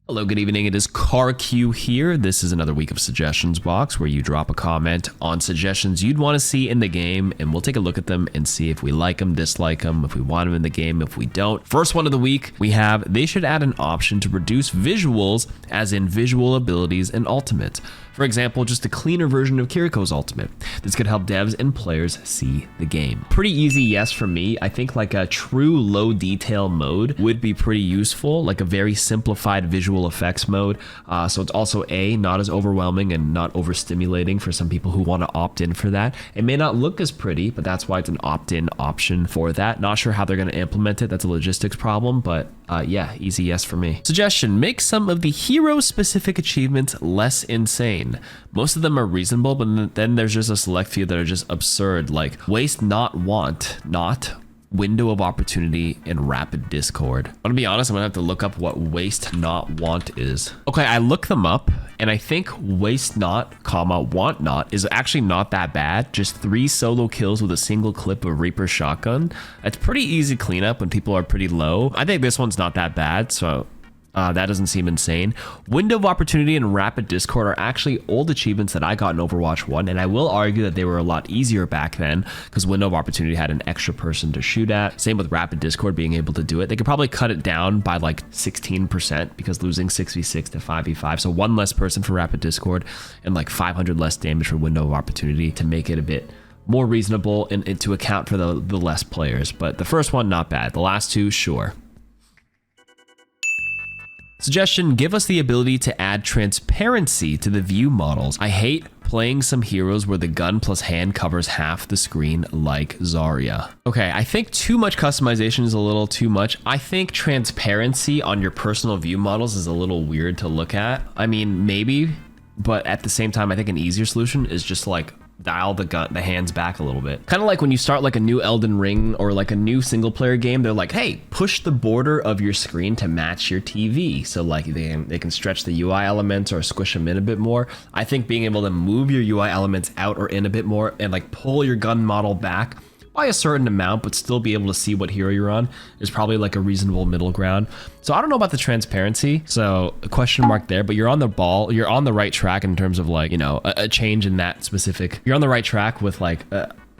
Hello, good evening. It is KarQ here. This is another week of Suggestions Box where you drop a comment on suggestions you'd want to see in the game, and we'll take a look at them and see if we like them, dislike them, if we want them in the game, if we don't. First one of the week, we have they should add an option to reduce visuals, as in visual abilities and ultimates. For example, just a cleaner version of KarQ's ultimate. This could help devs and players see the game. Pretty easy yes for me. I think like a true low detail mode would be pretty useful, like a very simplified visual effects mode. So it's also not as overwhelming and not overstimulating for some people who want to opt in for that. It may not look as pretty, but that's why it's an opt-in option for that. Not sure how they're going to implement it. That's a logistics problem, but yeah, easy yes for me. Suggestion, make some of the hero-specific achievements less insane. Most of them are reasonable, but then there's just a select few that are just absurd, like waste not want, not window of opportunity, and rapid discord. I'm gonna be honest, I'm gonna have to look up what waste not want is. Okay, I looked them up, and I think waste not, comma, want not is actually not that bad. Just 3 solo kills with a single clip of Reaper shotgun. It's pretty easy cleanup when people are pretty low. I think this one's not that bad, so that doesn't seem insane. Window of Opportunity and Rapid Discord are actually old achievements that I got in Overwatch 1, and I will argue that they were a lot easier back then because Window of Opportunity had an extra person to shoot at. Same with Rapid Discord being able to do it. They could probably cut it down by like 16% because losing 6v6 to 5v5, so 1 less person for Rapid Discord and like 500 less damage for Window of Opportunity to make it a bit more reasonable and to account for the less players. But the first one, not bad. The last 2, sure. Suggestion, give us the ability to add transparency to the view models. I hate playing some heroes where the gun plus hand covers half the screen like Zarya. Okay, I think too much customization is a little too much. I think transparency on your personal view models is a little weird to look at. I mean, maybe, but at the same time, I think an easier solution is just like dial the hands back a little bit. Kind of like when you start like a new Elden Ring or like a new single player game, they're like, hey, push the border of your screen to match your TV. So like they can stretch the UI elements or squish them in a bit more. I think being able to move your UI elements out or in a bit more and like pull your gun model back by a certain amount, but still be able to see what hero you're on is probably like a reasonable middle ground. So I don't know about the transparency, so a question mark there, but you're on the ball, you're on the right track in terms of like, you know, a change in that specific, you're on the right track with like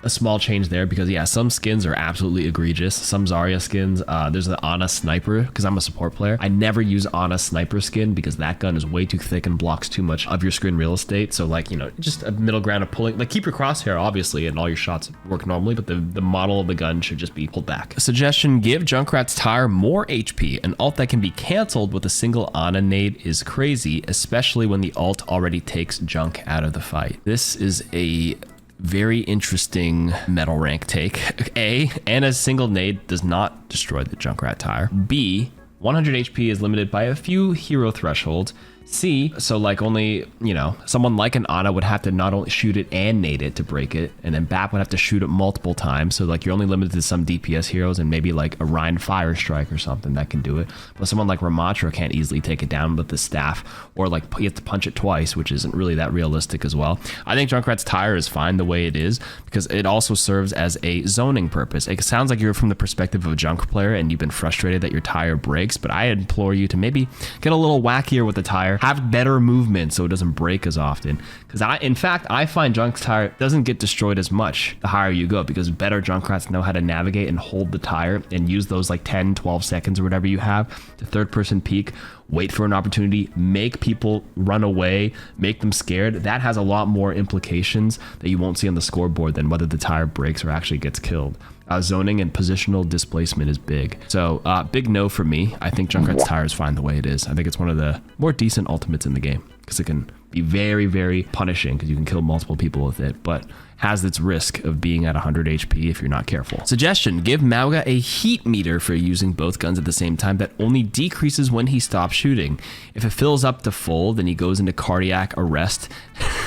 a small change there because yeah, some skins are absolutely egregious. Some Zarya skins, there's the Ana sniper, because I'm a support player. I never use Ana sniper skin because that gun is way too thick and blocks too much of your screen real estate. So like, you know, just a middle ground of pulling, like keep your crosshair obviously and all your shots work normally, but the model of the gun should just be pulled back. A suggestion, give Junkrats Tire more HP. An ult that can be canceled with a single Ana nade is crazy, especially when the ult already takes Junk out of the fight. This is a very interesting metal rank take. A, and a single nade does not destroy the Junkrat Tire. B, 100 HP is limited by a few hero thresholds. C, so like only, you know, someone like an Ana would have to not only shoot it and nade it to break it, and then BAP would have to shoot it multiple times. So like you're only limited to some DPS heroes and maybe like a Rhine Fire Strike or something that can do it. But someone like Ramatra can't easily take it down with the staff, or like you have to punch it twice, which isn't really that realistic as well. I think Junkrats Tire is fine the way it is because it also serves as a zoning purpose. It sounds like you're from the perspective of a junk player and you've been frustrated that your tire breaks, but I implore you to maybe get a little wackier with the tire. Have better movement so it doesn't break as often. Because in fact, I find Junk's tire doesn't get destroyed as much the higher you go because better Junkrats know how to navigate and hold the tire and use those like 10, 12 seconds or whatever you have to third person peek, wait for an opportunity, make people run away, make them scared. That has a lot more implications that you won't see on the scoreboard than whether the tire breaks or actually gets killed. Zoning and positional displacement is big. So big no for me. I think Junkrats Tire is fine the way it is. I think it's one of the more decent ultimates in the game because it can be very, very punishing because you can kill multiple people with it, but has its risk of being at 100 HP if you're not careful. Suggestion, give Mauga a heat meter for using both guns at the same time that only decreases when he stops shooting. If it fills up to full, then he goes into cardiac arrest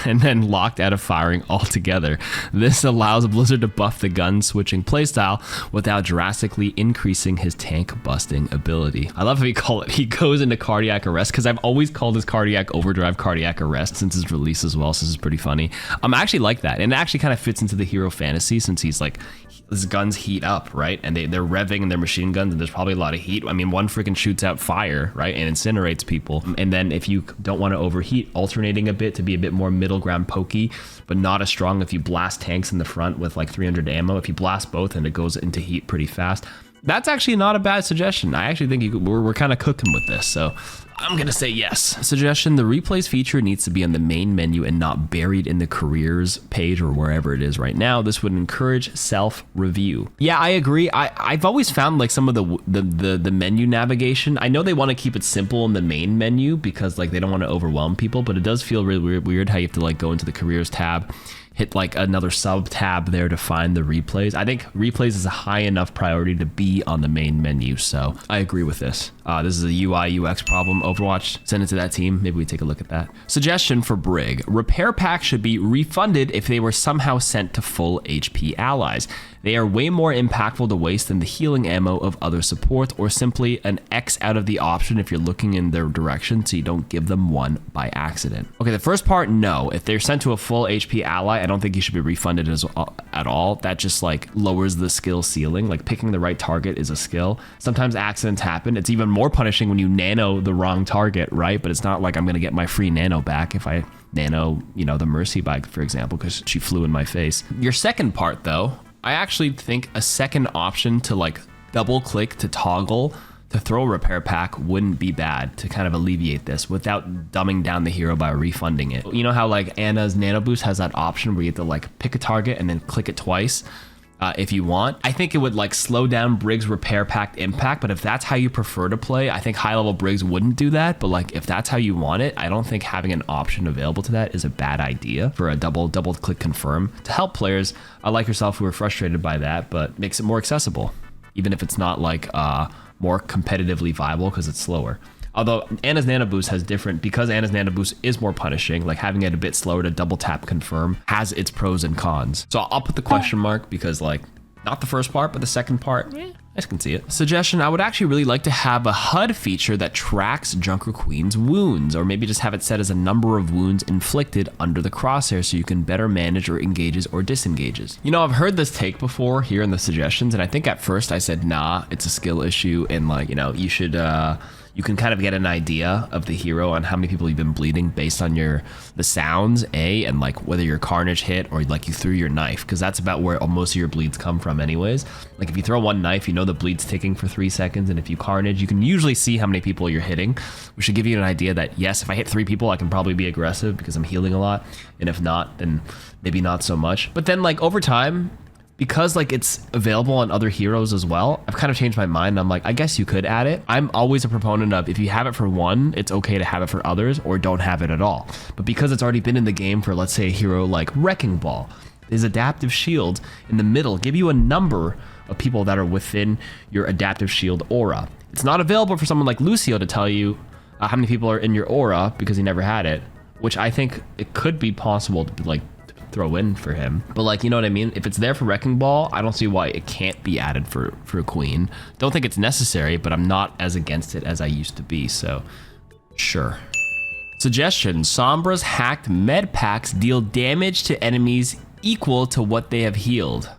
and then locked out of firing altogether. This allows Blizzard to buff the gun switching playstyle without drastically increasing his tank busting ability. I love how he goes into cardiac arrest because I've always called his cardiac overdrive have cardiac arrest since his release as well, so this is pretty funny. I actually like that, and it actually kind of fits into the hero fantasy since he's like, his guns heat up, right? And they're revving and they're machine guns, and there's probably a lot of heat. I mean, one freaking shoots out fire, right? And incinerates people. And then if you don't want to overheat, alternating a bit to be a bit more middle ground pokey, but not as strong if you blast tanks in the front with like 300 ammo. If you blast both and it goes into heat pretty fast. That's actually not a bad suggestion. I actually think we're kind of cooking with this, so I'm gonna say yes. Suggestion, the replays feature needs to be on the main menu and not buried in the careers page or wherever it is right now. This would encourage self-review. Yeah, I agree. I've always found like some of the menu navigation, I know they want to keep it simple in the main menu because like they don't want to overwhelm people, but it does feel really weird how you have to like go into the careers tab, hit like another sub tab there to find the replays. I think replays is a high enough priority to be on the main menu, so I agree with this. This is a UI UX problem. Overwatch, send it to that team. Maybe we take a look at that. Suggestion for Brig. Repair packs should be refunded if they were somehow sent to full HP allies. They are way more impactful to waste than the healing ammo of other supports, or simply an X out of the option if you're looking in their direction so you don't give them one by accident. Okay, the first part, no. If they're sent to a full HP ally, I don't think you should be refunded at all. That just like lowers the skill ceiling. Like picking the right target is a skill. Sometimes accidents happen. It's even more punishing when you nano the wrong target, right? But it's not like I'm gonna get my free nano back if I nano, you know, the Mercy bike, for example, because she flew in my face. Your second part though, I actually think a second option to like double click to toggle to throw a repair pack wouldn't be bad to kind of alleviate this without dumbing down the hero by refunding it. You know how like Anna's Nano Boost has that option where you have to like pick a target and then click it twice if you want? I think it would like slow down Brig's repair pack impact, but if that's how you prefer to play, I think high level Brigs wouldn't do that. But like if that's how you want it, I don't think having an option available to that is a bad idea for a double click confirm to help players like yourself who are frustrated by that, but makes it more accessible, even if it's not like more competitively viable because it's slower. Although Anna's Nano Boost has different, because Anna's Nano Boost is more punishing, like having it a bit slower to double tap confirm has its pros and cons. So I'll put the question mark because like, not the first part, but the second part, I can see it. Suggestion, I would actually really like to have a HUD feature that tracks Junker Queen's wounds, or maybe just have it set as a number of wounds inflicted under the crosshair so you can better manage or engages or disengages. You know, I've heard this take before here in the suggestions, and I think at first I said, nah, it's a skill issue, and like, you know, you should, you can kind of get an idea of the hero on how many people you've been bleeding based on the sounds, and like whether your Carnage hit or like you threw your knife, because that's about where most of your bleeds come from anyways. Like if you throw one knife, you know the bleed's ticking for 3 seconds, and if you Carnage, you can usually see how many people you're hitting, which should give you an idea that yes, if I hit 3 people, I can probably be aggressive because I'm healing a lot, and if not, then maybe not so much. But then like over time, because like it's available on other heroes as well, I've kind of changed my mind. I'm like, I guess you could add it. I'm always a proponent of if you have it for one, it's okay to have it for others, or don't have it at all. But because it's already been in the game for, let's say, a hero like Wrecking Ball, his adaptive shield in the middle give you a number of people that are within your adaptive shield aura. It's not available for someone like Lucio to tell you how many people are in your aura because he never had it, which I think it could be possible to like throw in for him. But like, you know what I mean? If it's there for Wrecking Ball, I don't see why it can't be added for Queen. Don't think it's necessary, but I'm not as against it as I used to be, so sure. Suggestion, Sombra's hacked med packs deal damage to enemies equal to what they have healed.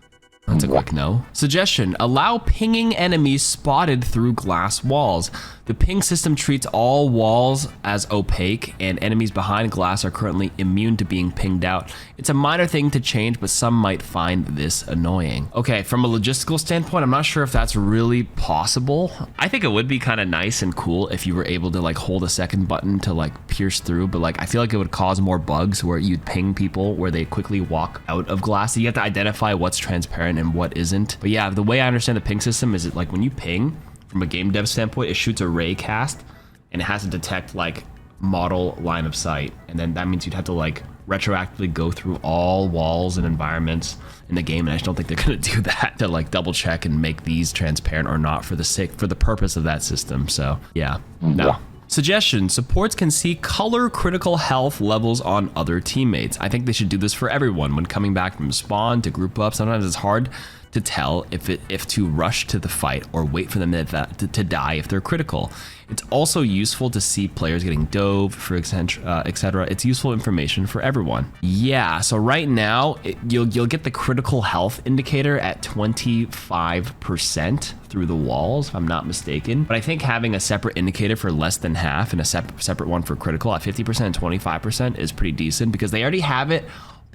That's a quick no. Suggestion, allow pinging enemies spotted through glass walls. The ping system treats all walls as opaque, and enemies behind glass are currently immune to being pinged out. It's a minor thing to change, but some might find this annoying. Okay, from a logistical standpoint, I'm not sure if that's really possible. I think it would be kind of nice and cool if you were able to like hold a second button to like pierce through, but like I feel like it would cause more bugs where you'd ping people where they quickly walk out of glass. So you have to identify what's transparent and what isn't. But yeah, the way I understand the ping system is it like when you ping, from a game dev standpoint, it shoots a ray cast and it has to detect like model line of sight. And then that means you'd have to like retroactively go through all walls and environments in the game. And I just don't think they're gonna do that to like double check and make these transparent or not for the purpose of that system. So yeah, no. Suggestion, supports can see color critical health levels on other teammates. I think they should do this for everyone when coming back from spawn to group up. Sometimes it's hard to tell if to rush to the fight or wait for them to die if they're critical. It's also useful to see players getting dove, for etc. It's useful information for everyone. Yeah, so right now you'll get the critical health indicator at 25% through the walls, if I'm not mistaken. But I think having a separate indicator for less than half and a separate one for critical at 50% and 25% is pretty decent, because they already have it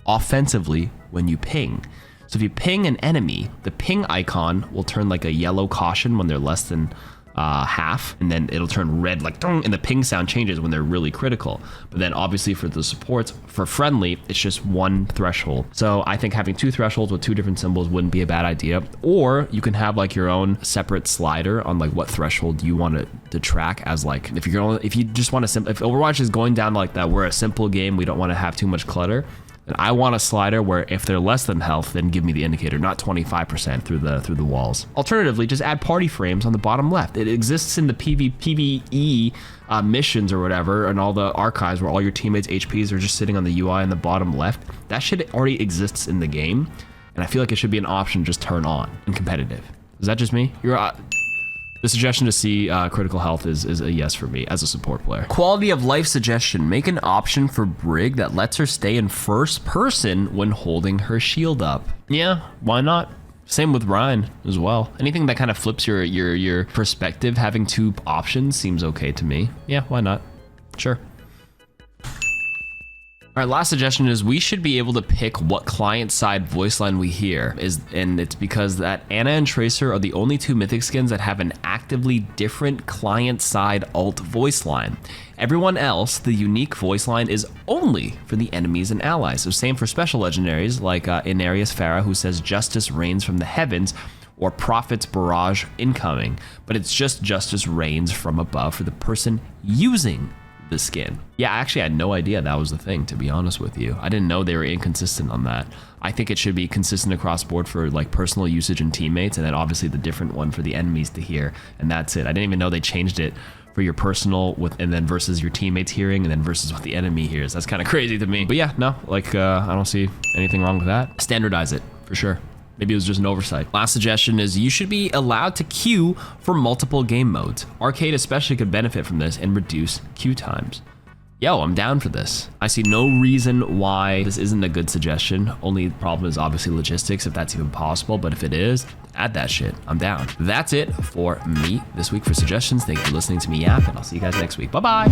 offensively when you ping. So if you ping an enemy, the ping icon will turn like a yellow caution when they're less than half, and then it'll turn red like dong, and the ping sound changes when they're really critical. But then obviously for the supports, for friendly, it's just one threshold. So I think having two thresholds with two different symbols wouldn't be a bad idea. Or you can have like your own separate slider on like what threshold you want to track as, like if you just want to if Overwatch is going down like that, we're a simple game, we don't want to have too much clutter. And I want a slider where if they're less than health, then give me the indicator, not 25% through the walls. Alternatively, just add party frames on the bottom left. It exists in the PvE missions or whatever, and all the archives where all your teammates' HPs are just sitting on the UI in the bottom left. That shit already exists in the game, and I feel like it should be an option to just turn on in competitive. Is that just me? The suggestion to see critical health is a yes for me as a support player. Quality of life suggestion. Make an option for Brig that lets her stay in first person when holding her shield up. Yeah, why not? Same with Ryan as well. Anything that kind of flips your perspective, having two options seems okay to me. Yeah, why not? Sure. All right, last suggestion is we should be able to pick what client-side voice line we hear, and it's because that Ana and Tracer are the only two mythic skins that have an actively different client-side alt voice line. Everyone else, the unique voice line is only for the enemies and allies. So same for special legendaries like Inarius Farah, who says justice reigns from the heavens, or Prophet's barrage incoming, but it's just justice reigns from above for the person using the skin. Yeah, actually I had no idea that was the thing, to be honest with you. I didn't know they were inconsistent on that. I think it should be consistent across board for like personal usage and teammates, and then obviously the different one for the enemies to hear, and that's it. I didn't even know they changed it for your personal and then versus your teammates hearing, and then versus what the enemy hears. That's kind of crazy to me. But yeah, no, like I don't see anything wrong with that. Standardize it for sure. Maybe it was just an oversight. Last suggestion is you should be allowed to queue for multiple game modes. Arcade especially could benefit from this and reduce queue times. Yo, I'm down for this. I see no reason why this isn't a good suggestion. Only problem is obviously logistics, if that's even possible, but if it is, add that shit. I'm down. That's it for me this week for suggestions. Thank you for listening to me yap, and I'll see you guys next week. Bye-bye.